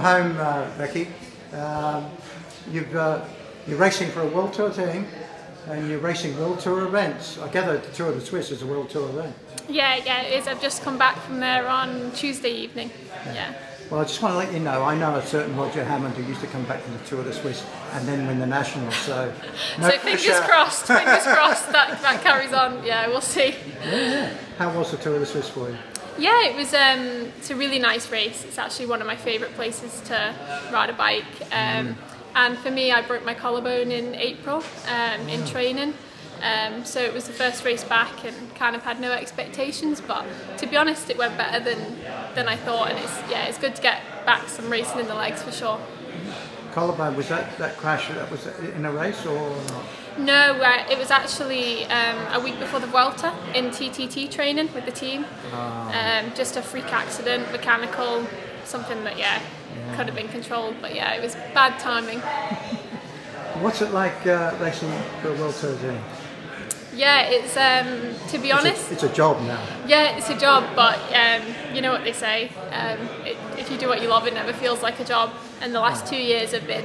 home, Becky. You're racing for a World Tour team, and you're racing World Tour events. I gather the Tour of the Swiss is a World Tour event. Yeah, it is. I've just come back from there on Tuesday evening. Yeah. Well, I just want to let you know, I know a certain Roger Hammond who used to come back from the Tour de Suisse and then win the Nationals, so... No so fingers crossed that carries on. Yeah, we'll see. Yeah. How was the Tour de Suisse for you? Yeah, it was. It's a really nice race. It's actually one of my favourite places to ride a bike. And for me, I broke my collarbone in April in training. So it was the first race back and kind of had no expectations, but to be honest it went better than I thought, and it's good to get back some racing in the legs for sure. Collarbone, was that crash, that was in a race or not? No, it was actually a week before the Vuelta in TTT training with the team. Just a freak accident, mechanical, something that could have been controlled, but it was bad timing. What's it like racing for a World Tour team? Yeah, it's to be honest. It's a job now. Yeah, it's a job, but you know what they say. If you do what you love, it never feels like a job. And the last 2 years have been,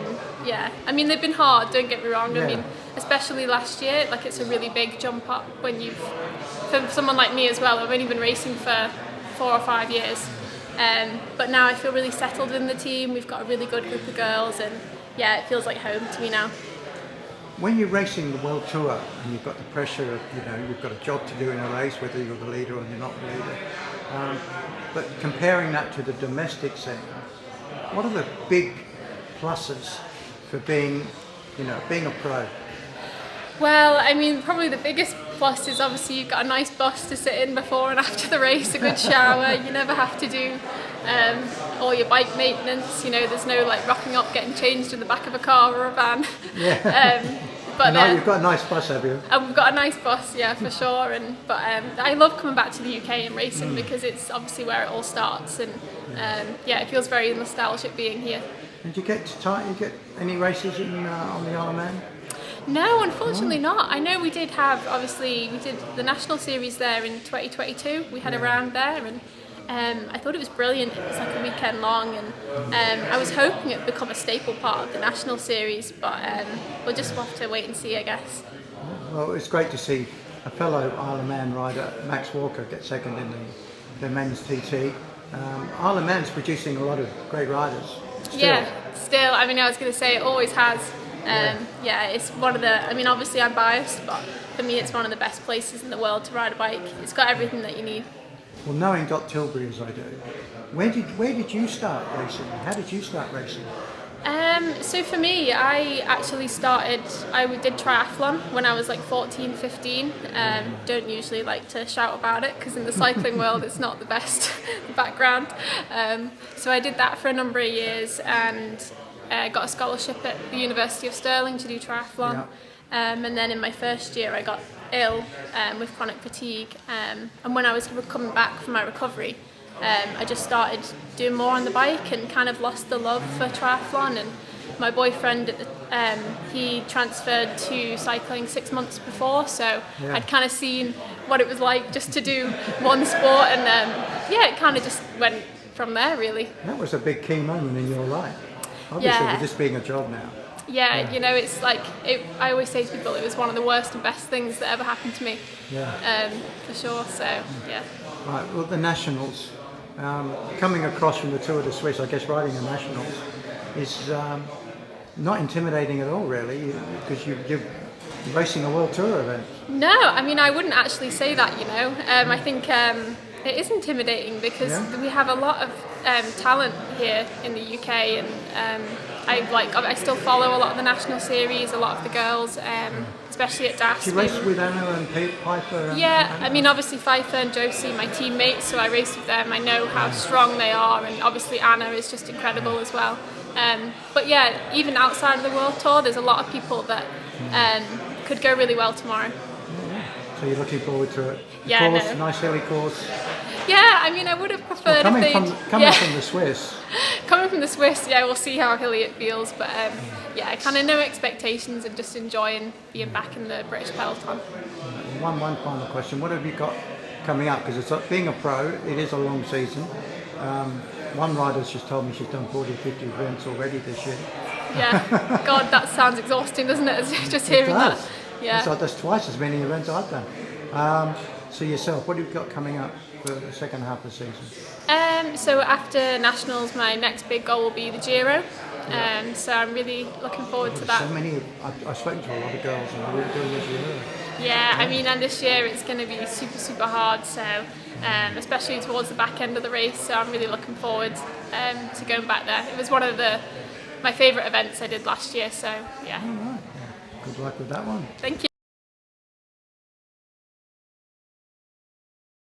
I mean, they've been hard. Don't get me wrong. I mean, especially last year, like it's a really big jump up when for someone like me as well. I've only been racing for 4 or 5 years, but now I feel really settled in the team. We've got a really good group of girls, and it feels like home to me now. When you're racing the World Tour and you've got the pressure of, you've got a job to do in a race, whether you're the leader or you're not the leader, but comparing that to the domestic scene, what are the big pluses for being a pro? Well, I mean, probably the biggest plus is obviously you've got a nice bus to sit in before and after the race, a good shower. You never have to do all your bike maintenance. There's no like rocking up, getting changed in the back of a car or a van. But you've got a nice bus, have you? We've got a nice bus, for sure. But I love coming back to the UK and racing because it's obviously where it all starts, and it feels very nostalgic being here. Did you get any races on the Isle of Man? No, unfortunately not. I know we did the National Series there in 2022. We had a round there, and I thought it was brilliant. It was like a weekend long, and I was hoping it would become a staple part of the National Series, but we'll just have to wait and see, I guess. Well, it's great to see a fellow Isle of Man rider, Max Walker, get second in the men's TT. Isle of Man's producing a lot of great riders. Still. I mean, I was going to say it always has. It's one of the. I mean, obviously I'm biased, but for me, it's one of the best places in the world to ride a bike. It's got everything that you need. Well, knowing Dot Tilbury as I do, where did you start racing? How did you start racing? So for me, I did triathlon when I was like 14, 15. Don't usually like to shout about it because in the cycling world it's not the best background. So I did that for a number of years and got a scholarship at the University of Stirling to do triathlon. And then in my first year I got ill with chronic fatigue, and when I was coming back from my recovery, I just started doing more on the bike and kind of lost the love for triathlon. And my boyfriend, he transferred to cycling 6 months before, so I'd kind of seen what it was like just to do one sport, and it kind of just went from there really. That was a big key moment in your life, obviously, with this being a job now. It's like, I always say to people it was one of the worst and best things that ever happened to me, for sure, so Right, well, the Nationals, coming across from the Tour de Suisse, I guess riding the Nationals is not intimidating at all really, because you're racing a World Tour event. No, I mean, I wouldn't actually say that, I think it is intimidating because we have a lot of talent here in the UK, and I still follow a lot of the National Series, a lot of the girls, especially at DAS. Did you race with Anna and Piper? I mean, obviously Pfeiffer and Josie, my teammates, so I raced with them. I know how strong they are, and obviously Anna is just incredible as well. But even outside of the World Tour, there's a lot of people that could go really well tomorrow. So you're looking forward to it? Nice hilly course. I mean, I would have preferred coming from the Swiss. Coming from the Swiss, we'll see how hilly it feels, but kind of no expectations and just enjoying being back in the British peloton. One final question: what have you got coming up? Because it's being a pro, it is a long season. one rider's just told me she's done 40 or 50 events already this year. Yeah, God, that sounds exhausting, doesn't it? Just hearing that. Yeah. So that's twice as many events I've done. So yourself, what have you got coming up for the second half of the season? So after Nationals, my next big goal will be the Giro. So I'm really looking forward to that. So many, I've spoken to a lot of girls and they're all doing the Giro. Yeah, I mean, and this year it's going to be super, super hard, so especially towards the back end of the race, so I'm really looking forward to going back there. It was one of my favourite events I did last year, so yeah. All right. Good luck with that one. Thank you.